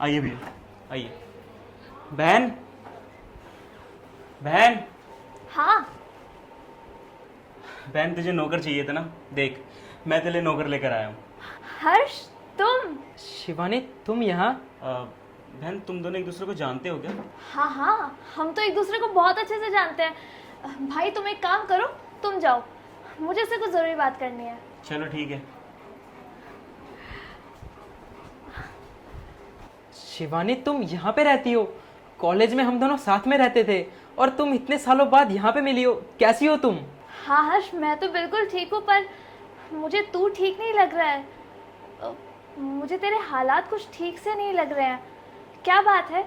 आइए भैया, आइए। बहन, बहन, हाँ। बहन तुझे नौकर चाहिए था ना? देख, मैं तेरे लिए नौकर लेकर आया हूँ। हर्ष, तुम? शिवानी, तुम यहाँ? बहन, तुम दोनों एक दूसरे को जानते हो क्या? हाँ हाँ, हम तो एक दूसरे को बहुत अच्छे से जानते हैं। भाई तुम एक काम करो, तुम जाओ, मुझे इससे कुछ ज़रूरी बात करनी है। चलो ठीक है। शिवानी, तुम यहाँ पे रहती हो? कॉलेज में हम दोनों साथ में रहते थे और तुम इतने सालों बाद यहाँ पे मिली हो। कैसी हो तुम? हाँ हर्ष, मैं तो बिल्कुल ठीक हूँ, पर मुझे तू ठीक नहीं लग रहा है। मुझे तेरे हालात कुछ ठीक से नहीं लग रहे हैं। क्या बात है?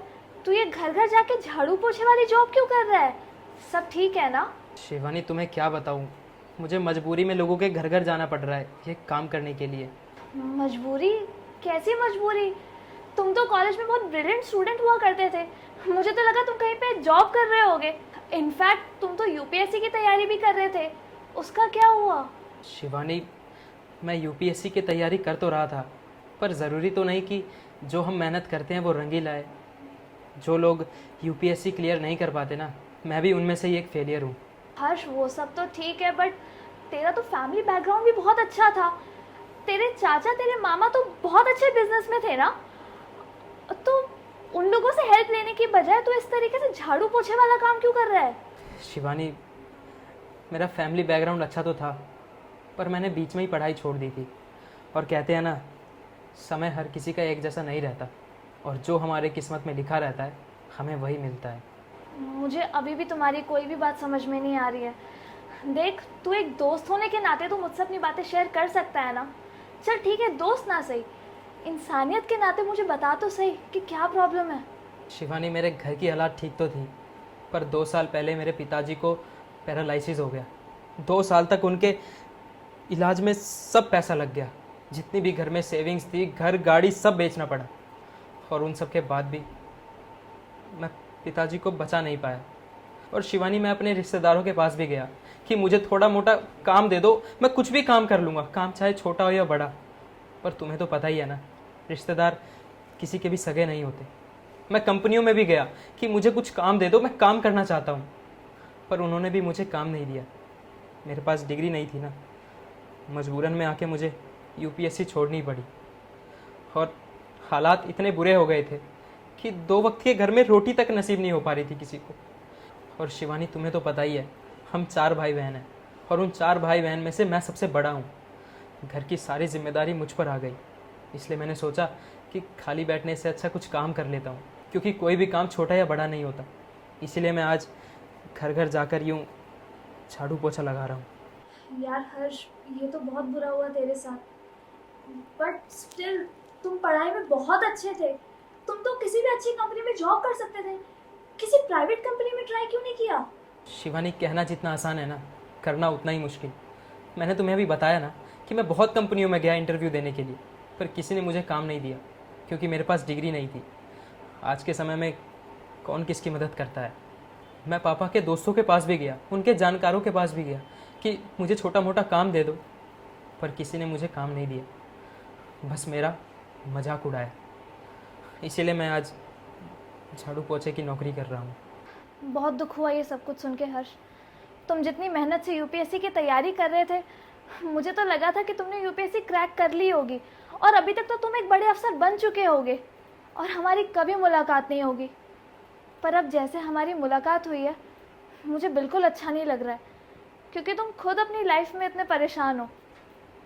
तू ये घर घर जाके झाड़ू पोछे वाली जॉब क्यों कर रहा है? सब ठीक है ना? शिवानी, तुम्हें क्या बताऊँ, मुझे मजबूरी में लोगों के घर घर जाना पड़ रहा है ये काम करने के लिए। मजबूरी? कैसी मजबूरी? तुम तो कॉलेज में बहुत ब्रिलियंट स्टूडेंट हुआ करते थे। मुझे तो लगा तुम कहीं पे जॉब कर रहे होगे। इनफैक्ट तुम तो यूपीएससी की तैयारी भी कर रहे थे, उसका क्या हुआ? शिवानी, मैं यूपीएससी की तैयारी कर तो रहा था, पर ज़रूरी तो नहीं कि जो हम मेहनत करते हैं वो रंगी लाए। जो लोग यूपीएससी क्लियर नहीं कर पाते ना, मैं भी उनमें से ही एक फेलियर हूँ। हर्ष, वो सब तो ठीक है, बट तेरा तो फैमिली बैकग्राउंड भी बहुत अच्छा था। तेरे चाचा, तेरे मामा तो बहुत अच्छे बिजनेस में थे ना? तो उन लोगों से हेल्प लेने की बजाय तू इस तरीके से झाड़ू पोछे वाला काम क्यों कर रहा है? शिवानी, मेरा फैमिली बैकग्राउंड अच्छा तो था, पर मैंने बीच में ही पढ़ाई छोड़ दी थी। और कहते हैं ना, समय हर किसी का एक जैसा नहीं रहता, और जो हमारे किस्मत में लिखा रहता है हमें वही मिलता है। मुझे अभी भी तुम्हारी कोई भी बात समझ में नहीं आ रही है। देख, तू एक दोस्त होने के नाते तो मुझसे अपनी बातें शेयर कर सकता है ना? चल ठीक है, दोस्त ना सही, इंसानियत के नाते मुझे बता तो सही कि क्या प्रॉब्लम है। शिवानी, मेरे घर की हालात ठीक तो थी, पर 2 साल पहले मेरे पिताजी को पैरालिसिस हो गया। 2 साल तक उनके इलाज में सब पैसा लग गया। जितनी भी घर में सेविंग्स थी, घर गाड़ी सब बेचना पड़ा, और उन सब के बाद भी मैं पिताजी को बचा नहीं पाया। और शिवानी, मैं अपने रिश्तेदारों के पास भी गया कि मुझे थोड़ा मोटा काम दे दो, मैं कुछ भी काम कर लूँगा, काम चाहे छोटा हो या बड़ा। पर तुम्हें तो पता ही है ना, रिश्तेदार किसी के भी सगे नहीं होते। मैं कंपनियों में भी गया कि मुझे कुछ काम दे दो, मैं काम करना चाहता हूँ, पर उन्होंने भी मुझे काम नहीं दिया। मेरे पास डिग्री नहीं थी ना, मजबूरन में आके मुझे यूपीएससी छोड़नी पड़ी। और हालात इतने बुरे हो गए थे कि 2 वक्त के घर में रोटी तक नसीब नहीं हो पा रही थी किसी को। और शिवानी, तुम्हें तो पता ही है, हम 4 भाई बहन हैं, और उन 4 भाई बहन में से मैं सबसे बड़ा हूँ। घर की सारी जिम्मेदारी मुझ पर आ गई, इसलिए मैंने सोचा कि खाली बैठने से अच्छा कुछ काम कर लेता हूँ, क्योंकि कोई भी काम छोटा या बड़ा नहीं होता। इसीलिए मैं आज घर घर जाकर यूँ झाड़ू पोछा लगा रहा हूँ। यार हर्ष, ये तो बहुत बुरा हुआ तेरे साथ, बट स्टिल तुम पढ़ाई में बहुत अच्छे थे। तुम तो किसी भी अच्छी कंपनी में जॉब कर सकते थे। किसी प्राइवेट कंपनी में ट्राई क्यों नहीं किया? शिवानी, कहना जितना आसान है ना, करना उतना ही मुश्किल। मैंने तुम्हें अभी बताया ना कि मैं बहुत कंपनियों में गया इंटरव्यू देने के लिए, पर किसी ने मुझे काम नहीं दिया, क्योंकि मेरे पास डिग्री नहीं थी। आज के समय में कौन किसकी मदद करता है। मैं पापा के दोस्तों के पास भी गया, उनके जानकारों के पास भी गया कि मुझे छोटा मोटा काम दे दो, पर किसी ने मुझे काम नहीं दिया, बस मेरा मजाक उड़ाया। इसीलिए मैं आज झाड़ू पोछे की नौकरी कर रहा हूँ। बहुत दुख हुआ ये सब कुछ सुन के हर्ष। तुम जितनी मेहनत से यूपीएससी की तैयारी कर रहे थे, मुझे तो लगा था कि तुमने यूपीएससी क्रैक कर ली होगी, और अभी तक तो तुम एक बड़े अफसर बन चुके होगे, और हमारी कभी मुलाकात नहीं होगी। पर अब जैसे हमारी मुलाकात हुई है, मुझे बिल्कुल अच्छा नहीं लग रहा है, क्योंकि तुम खुद अपनी लाइफ में इतने परेशान हो।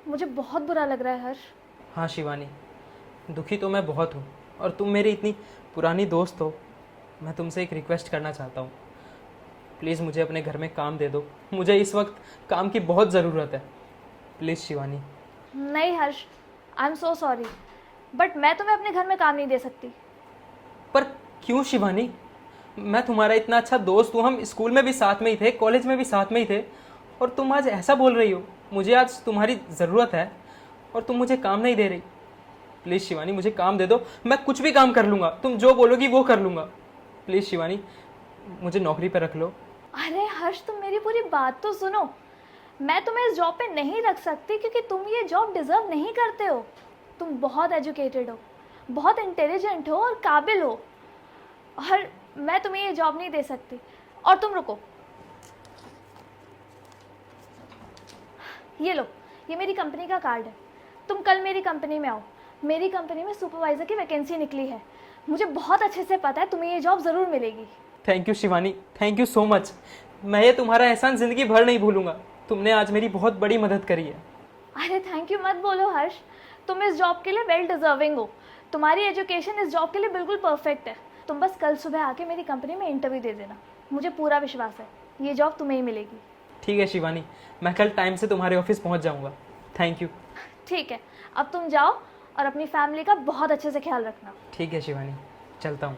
मुझे बहुत बुरा लग रहा है हर्ष। हाँ शिवानी, दुखी तो मैं बहुत हूँ, और तुम मेरी इतनी पुरानी दोस्त हो। मैं तुमसे एक रिक्वेस्ट करना चाहता हूँ, प्लीज़ मुझे अपने घर में काम दे दो। मुझे इस वक्त काम की बहुत ज़रूरत है, प्लीज़ शिवानी। नहीं Harsh, I am so sorry, but मैं तुम्हें अपने घर में काम नहीं दे सकती। पर क्यों शिवानी? मैं तुम्हारा इतना अच्छा दोस्त हूँ, हम स्कूल में भी साथ में ही थे, कॉलेज में भी साथ में ही थे, और तुम आज ऐसा बोल रही हो। मुझे आज तुम्हारी ज़रूरत है और तुम मुझे काम नहीं दे रही। प्लीज़ शिवानी, मुझे काम दे दो, मैं कुछ भी काम कर लूँगा, तुम जो बोलोगी वो कर लूँगा। प्लीज़ शिवानी, मुझे नौकरी पर रख लो। अरे हर्ष, तुम मेरी पूरी बात तो सुनो। मैं तुम्हें इस जॉब पे नहीं रख सकती, क्योंकि तुम ये जॉब डिज़र्व नहीं करते हो। तुम बहुत एजुकेटेड हो, बहुत इंटेलिजेंट हो और काबिल हो, और मैं तुम्हें ये जॉब नहीं दे सकती। और तुम रुको, ये लो, ये मेरी कंपनी का कार्ड है। तुम कल मेरी कंपनी में आओ। मेरी कंपनी में सुपरवाइज़र की वैकेंसी निकली है। मुझे बहुत अच्छे से पता है तुम्हें ये जॉब ज़रूर मिलेगी। Thank you Shivani, thank you so much. मैं ये तुम्हारा एहसान ज़िंदगी भर नहीं भूलूंगा। तुमने आज मेरी बहुत बड़ी मदद करी है। अरे थैंक यू मत बोलो हर्ष, तुम इस जॉब के लिए वेल डिजर्विंग हो। तुम्हारी एजुकेशन इस जॉब के लिए बिल्कुल परफेक्ट है। तुम बस कल सुबह आके मेरी कंपनी में इंटरव्यू दे देना। मुझे पूरा विश्वास है ये जॉब तुम्हें ही मिलेगी। ठीक है शिवानी, मैं कल टाइम से तुम्हारे ऑफिस पहुंच जाऊंगा। Thank you. ठीक है, अब तुम जाओ और अपनी फैमिली का बहुत अच्छे से ख्याल रखना। ठीक है शिवानी, चलता हूँ।